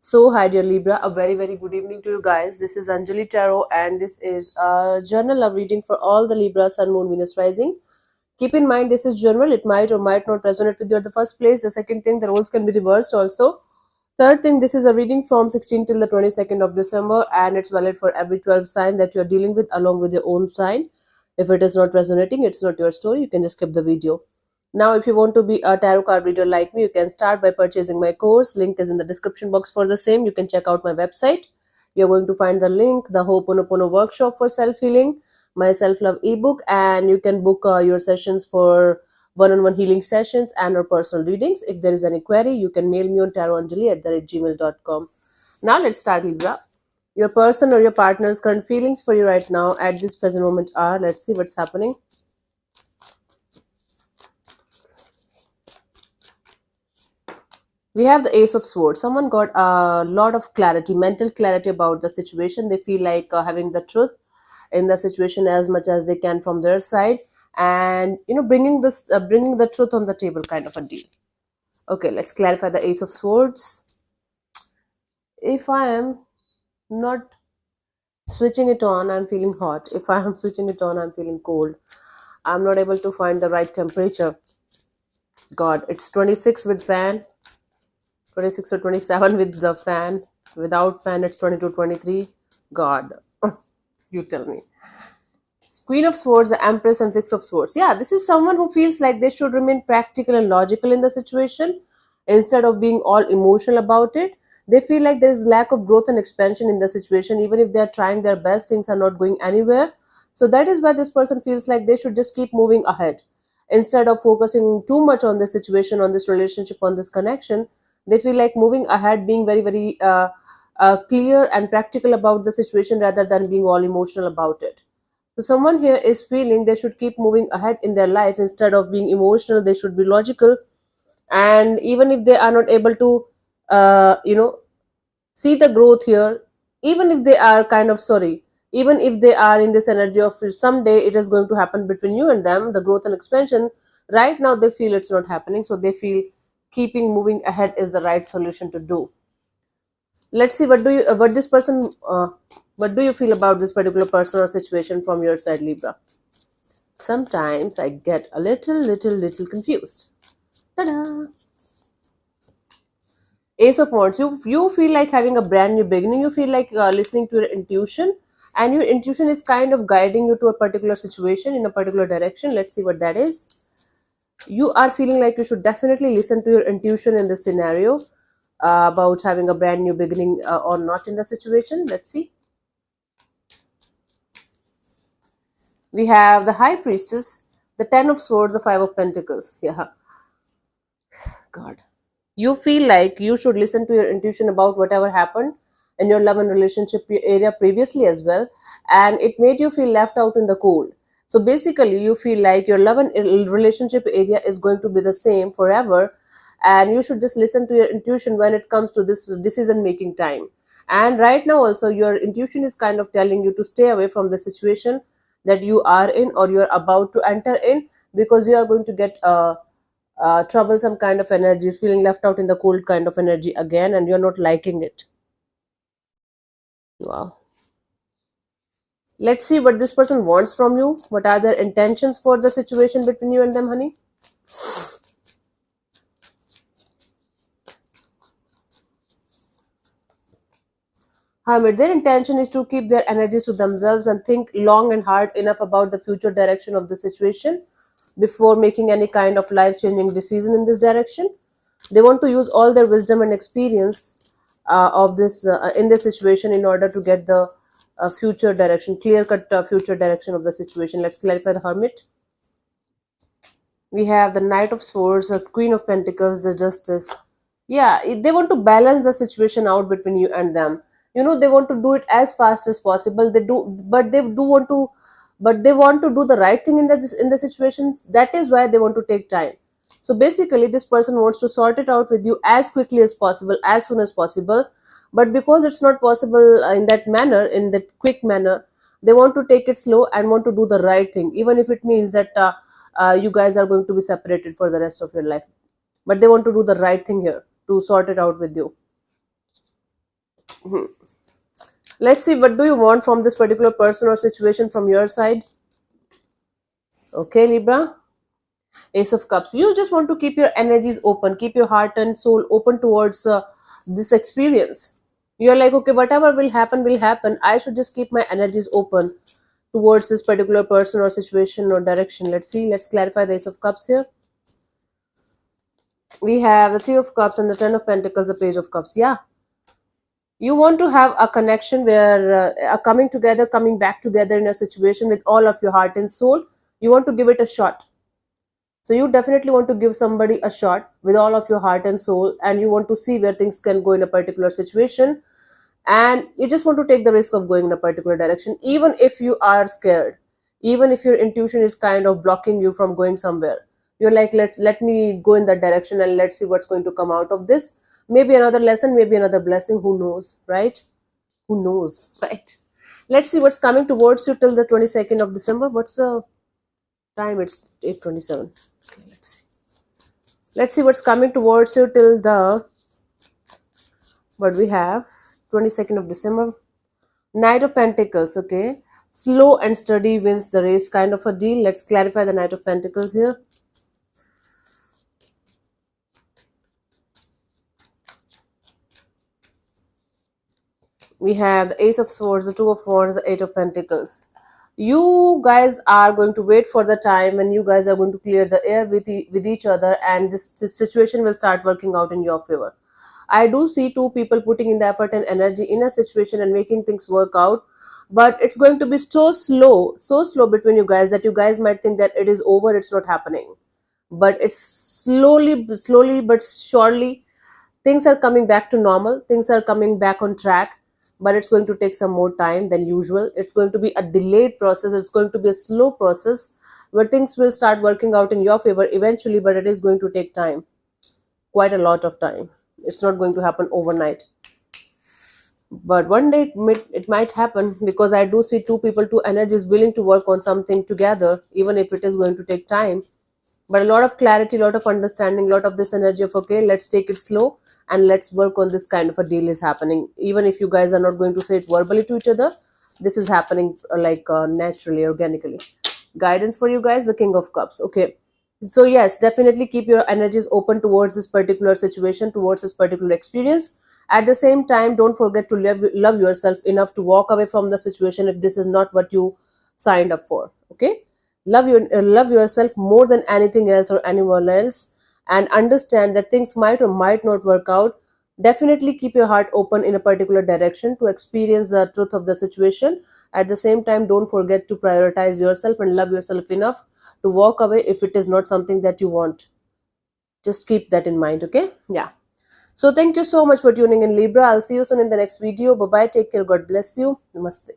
So, hi dear Libra, a very good evening to you guys. This is Anjali Tarot, and this is a journal of reading for all the Libra, Sun, Moon, Venus, Rising. Keep in mind, this is general, it might or might not resonate with you at the first place. The second thing, the roles can be reversed also. Third thing, this is a reading from 16th till the 22nd of December, and it's valid for every 12 sign that you're dealing with along with your own sign. If it is not resonating, it's not your story, you can just skip the video. Now, if you want to be a tarot card reader like me, you can start by purchasing my course. Link is in the description box for the same. You can check out my website. You're going to find the link, the Ho'oponopono workshop for self-healing, my self-love ebook, and you can book your sessions for one-on-one healing sessions and or personal readings. If there is any query, you can mail me on tarotanjali@gmail.com. Now, let's start, Libra. Your person or your partner's current feelings for you right now at this present moment are, let's see what's happening. We have the Ace of Swords. Someone got a lot of clarity, mental clarity about the situation. They feel like having the truth in the situation as much as they can from their side, and bringing the truth on the table, kind of a deal. Okay, let's clarify the Ace of Swords. If I am not switching it on, I'm feeling hot. If I am switching it on, I'm feeling cold. I'm not able to find the right temperature. God, it's 26 with fan, 26 or 27 with the fan. Without fan, it's 22, 23. God, you tell me. Queen of Swords, the Empress, and Six of Swords. Yeah, this is someone who feels like they should remain practical and logical in the situation instead of being all emotional about it. They feel like there is lack of growth and expansion in the situation. Even if they are trying their best, things are not going anywhere. So that is why this person feels like they should just keep moving ahead instead of focusing too much on this situation, on this relationship, on this connection. They feel like moving ahead, being very clear and practical about the situation rather than being all emotional about it. So someone here is feeling they should keep moving ahead in their life instead of being emotional. They should be logical, and even if they are not able to, uh, you know, see the growth here, even if they are kind of sorry, even if they are in this energy of someday it is going to happen between you and them, the growth and expansion. Right now they feel it's not happening, so they feel keeping moving ahead is the right solution to do. Let's see what do you feel about this particular person or situation from your side, Libra. Sometimes I get a little confused. Ta-da! Ace of Wands. You feel like having a brand new beginning. You feel like listening to your intuition, and your intuition is kind of guiding you to a particular situation in a particular direction. Let's see what that is. You are feeling like you should definitely listen to your intuition in this scenario about having a brand new beginning or not in the situation. Let's see. We have the High Priestess, the Ten of Swords, the Five of Pentacles. Yeah, God. You feel like you should listen to your intuition about whatever happened in your love and relationship area previously as well, and it made you feel left out in the cold. So basically, you feel like your love and relationship area is going to be the same forever, and you should just listen to your intuition when it comes to this decision making time. And right now, also, your intuition is kind of telling you to stay away from the situation that you are in or you are about to enter in, because you are going to get troublesome kind of energies, feeling left out in the cold kind of energy again, and you're not liking it. Wow. Let's see what this person wants from you. What are their intentions for the situation between you and them, honey? Hermit, their intention is to keep their energies to themselves and think long and hard enough about the future direction of the situation before making any kind of life changing decision in this direction. They want to use all their wisdom and experience of this in this situation in order to get the future direction, clear cut future direction of the situation. Let's clarify the Hermit. We have the Knight of Swords, the Queen of Pentacles, the Justice. Yeah, they want to balance the situation out between you and them. They want to do it as fast as possible. They do, but they do want to, but they want to do the right thing in the situations. That is why they want to take time. So basically, this person wants to sort it out with you as quickly as possible, as soon as possible. But because it's not possible in that manner, in that quick manner, they want to take it slow and want to do the right thing, even if it means that you guys are going to be separated for the rest of your life. But they want to do the right thing here to sort it out with you. Let's see, what do you want from this particular person or situation from your side? Okay, Libra. Ace of Cups. You just want to keep your energies open, keep your heart and soul open towards this experience. You're like, okay, whatever will happen, will happen. I should just keep my energies open towards this particular person or situation or direction. Let's see. Let's clarify the Ace of Cups here. We have the Three of Cups and the Ten of Pentacles, the Page of Cups. Yeah, you want to have a connection where a coming together, coming back together in a situation with all of your heart and soul. You want to give it a shot. So you definitely want to give somebody a shot with all of your heart and soul, and you want to see where things can go in a particular situation, and you just want to take the risk of going in a particular direction, even if you are scared, even if your intuition is kind of blocking you from going somewhere. You're like, let me go in that direction and let's see what's going to come out of this. Maybe another lesson, maybe another blessing. Who knows, right? Who knows, right? Let's see what's coming towards you till the 22nd of December. What's the time? It's 8:27. Okay, let's see. Let's see what's coming towards you till the, what we have, 22nd of December. Knight of Pentacles. Okay, slow and steady wins the race, kind of a deal. Let's clarify the Knight of Pentacles here. We have the Ace of Swords, the Two of Wands, the Eight of Pentacles. You guys are going to wait for the time when you guys are going to clear the air with each other, and this situation will start working out in your favor. I do see two people putting in the effort and energy in a situation and making things work out, but it's going to be so slow between you guys that you guys might think that it is over, it's not happening. But it's slowly but surely things are coming back to normal, things are coming back on track, but it's going to take some more time than usual. It's going to be a delayed process, it's going to be a slow process where things will start working out in your favor eventually, but it is going to take time, quite a lot of time. It's not going to happen overnight, but one day it might happen, because I do see two people, two energies willing to work on something together, even if it is going to take time. But a lot of clarity, a lot of understanding, a lot of this energy of, okay, let's take it slow and let's work on this, kind of a deal is happening. Even if you guys are not going to say it verbally to each other, this is happening naturally, organically. Guidance for you guys, the King of Cups. Okay, so yes, definitely keep your energies open towards this particular situation, towards this particular experience. At the same time, don't forget to love yourself enough to walk away from the situation if this is not what you signed up for. Okay, love yourself more than anything else or anyone else, and understand that things might or might not work out. Definitely keep your heart open in a particular direction to experience the truth of the situation. At the same time, don't forget to prioritize yourself and love yourself enough to walk away if it is not something that you want. Just keep that in mind. Okay, yeah. So thank you so much for tuning in, Libra. I'll see you soon in the next video. Bye bye, take care, God bless you, namaste.